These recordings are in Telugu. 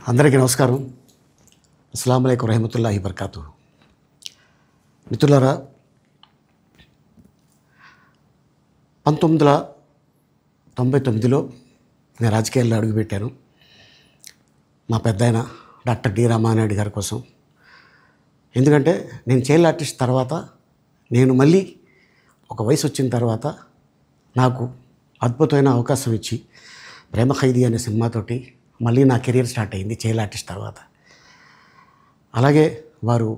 అందరికీ నమస్కారం. అస్సలాము అలైకుం రహమతుల్లాహి బర్కాతు. మిత్రులారా, 1999లో నేను రాజకీయాల్లో అడుగుపెట్టాను. మా పెద్దాయన డాక్టర్ డి రామానాయుడు గారి కోసం. ఎందుకంటే నేను చైల్డ్ ఆర్టిస్ట్ తర్వాత నేను మళ్ళీ ఒక వయసు వచ్చిన తర్వాత నాకు అద్భుతమైన అవకాశం ఇచ్చి ప్రేమ ఖైదీ అనే సినిమాతోటి మళ్ళీ నా కెరీర్ స్టార్ట్ అయింది చైల్డ్ ఆర్టిస్ట్ తర్వాత. అలాగే వారు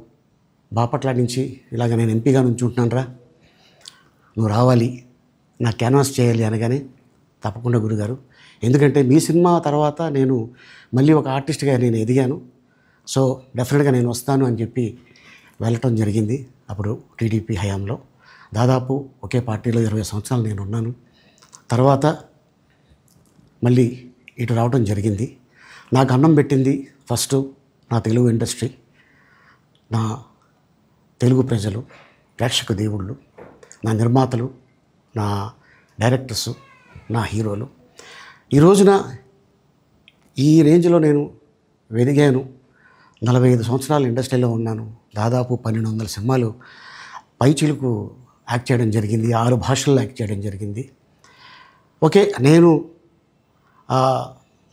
బాపట్ల నుంచి ఇలాగ నేను ఎంపీగా నుంచుంటున్నాను రా, నువ్వు రావాలి, నా క్యాన్వాస్ చేయాలి అనగానే తప్పకుండా గురుగారు, ఎందుకంటే మీ సినిమా తర్వాత నేను మళ్ళీ ఒక ఆర్టిస్ట్గా నేను ఎదిగాను, సో డెఫినెట్గా నేను వస్తాను అని చెప్పి వెళ్ళటం జరిగింది. అప్పుడు టీడీపీ హయాంలో దాదాపు ఒకే పార్టీలో 20 సంవత్సరాలు నేను ఉన్నాను. తర్వాత మళ్ళీ ఇటు రావడం జరిగింది. నాకు అన్నం పెట్టింది ఫస్ట్ నా తెలుగు ఇండస్ట్రీ, నా తెలుగు ప్రజలు, ప్రేక్షక దేవుళ్ళు, నా నిర్మాతలు, నా డైరెక్టర్సు, నా హీరోలు. ఈ రోజున ఈ రేంజ్లో నేను ఎదిగాను. 45 సంవత్సరాలు ఇండస్ట్రీలో ఉన్నాను. దాదాపు 1200 సినిమాలు పైచిలుకు యాక్ట్ చేయడం జరిగింది. 6 భాషల్లో యాక్ట్ చేయడం జరిగింది. ఓకే, నేను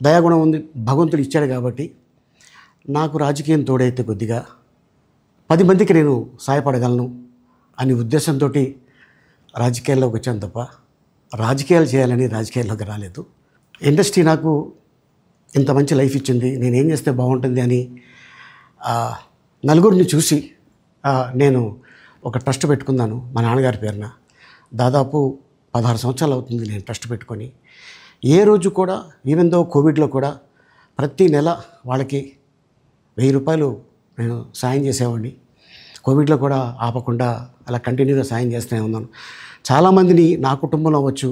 దయాగుణం ఉంది, భగవంతుడు ఇచ్చాడు కాబట్టి నాకు రాజకీయం తోడైతే కొద్దిగా 10 మందికి నేను సహాయపడగలను అనే ఉద్దేశంతో రాజకీయాల్లోకి వచ్చాను తప్ప రాజకీయాలు చేయాలని రాజకీయాల్లోకి రాలేదు. ఇండస్ట్రీ నాకు ఇంత మంచి లైఫ్ ఇచ్చింది, నేనేం చేస్తే బాగుంటుంది అని నలుగురిని చూసి నేను ఒక ట్రస్ట్ పెట్టుకున్నాను మా నాన్నగారి పేరున. దాదాపు 16 సంవత్సరాలు అవుతుంది నేను ట్రస్ట్ పెట్టుకొని. ఏ రోజు కూడా, ఈవెన్ దో కోవిడ్లో కూడా ప్రతి నెల వాళ్ళకి 1000 రూపాయలు నేను సాయం చేసేవాడిని. కోవిడ్లో కూడా ఆపకుండా అలా కంటిన్యూగా సాయం చేస్తూనే ఉన్నాను. చాలామందిని నా కుటుంబంలో అవ్వచ్చు,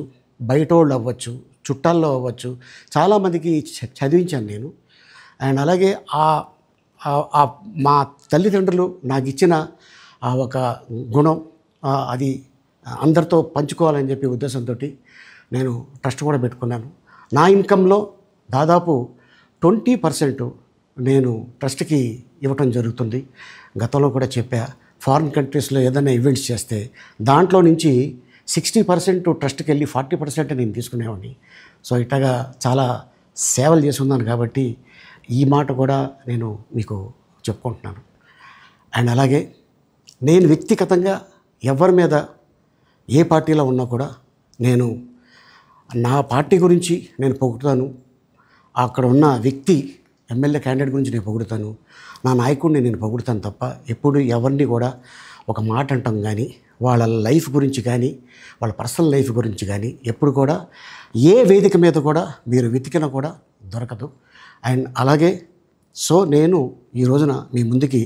బయట వాళ్ళు అవ్వచ్చు, చుట్టాల్లో అవ్వచ్చు, చాలామందికి చదివించాను నేను. అండ్ అలాగే మా తల్లిదండ్రులు నాకు ఇచ్చిన ఒక గుణం అది అందరితో పంచుకోవాలని చెప్పి ఉద్దేశంతో నేను ట్రస్ట్ కూడా పెట్టుకున్నాను. నా ఇన్కంలో దాదాపు 20% నేను ట్రస్ట్కి ఇవ్వటం జరుగుతుంది. గతంలో కూడా చెప్పా, ఫారిన్ కంట్రీస్లో ఏదైనా ఈవెంట్స్ చేస్తే దాంట్లో నుంచి 60% ట్రస్ట్కి వెళ్ళి 40% నేను తీసుకునేవాడిని. సో ఇట్లాగా చాలా సేవలు చేసి ఉన్నాను కాబట్టి ఈ మాట కూడా నేను మీకు చెప్పుకుంటున్నాను. అండ్ అలాగే నేను వ్యక్తిగతంగా ఎవరి మీద ఏ పార్టీలో ఉన్నా కూడా నేను నా పార్టీ గురించి నేను పొగుడుతాను, అక్కడ ఉన్న వ్యక్తి ఎమ్మెల్యే క్యాండిడేట్ గురించి నేను పొగుడుతాను, నా నాయకుడిని నేను పొగుడుతాను తప్ప ఎప్పుడు ఎవరిని కూడా ఒక మాట అంటాం కానీ వాళ్ళ లైఫ్ గురించి కానీ వాళ్ళ పర్సనల్ లైఫ్ గురించి కానీ ఎప్పుడు కూడా ఏ వేదిక మీద కూడా మీరు వెతికినా కూడా దొరకదు. అండ్ అలాగే సో నేను ఈ రోజున మీ ముందుకి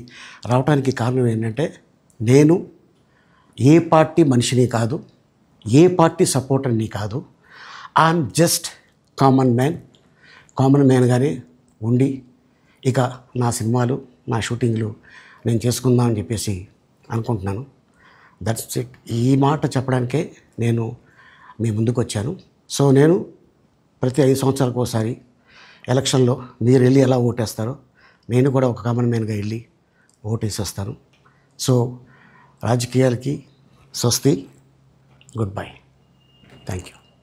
రావడానికి కారణం ఏంటంటే, నేను ఏ పార్టీ మనిషిని కాదు, ఏ పార్టీ సపోర్టర్ని కాదు, ఐఎమ్ జస్ట్ కామన్ మ్యాన్గానే ఉండి ఇక నా సినిమాలు, నా షూటింగ్లు నేను చేసుకుందామని చెప్పేసి అనుకుంటున్నాను. That's it. ఈ మాట చెప్పడానికే నేను మీ ముందుకు వచ్చాను. సో నేను ప్రతి 5 సంవత్సరాలకు ఒకసారి ఎలక్షన్లో మీరు వెళ్ళి ఎలా ఓటేస్తారో నేను కూడా ఒక కామన్ మ్యాన్గా వెళ్ళి ఓటేసేస్తాను. సో రాజకీయాలకి స్వస్తి, గుడ్ బై, థ్యాంక్ యూ.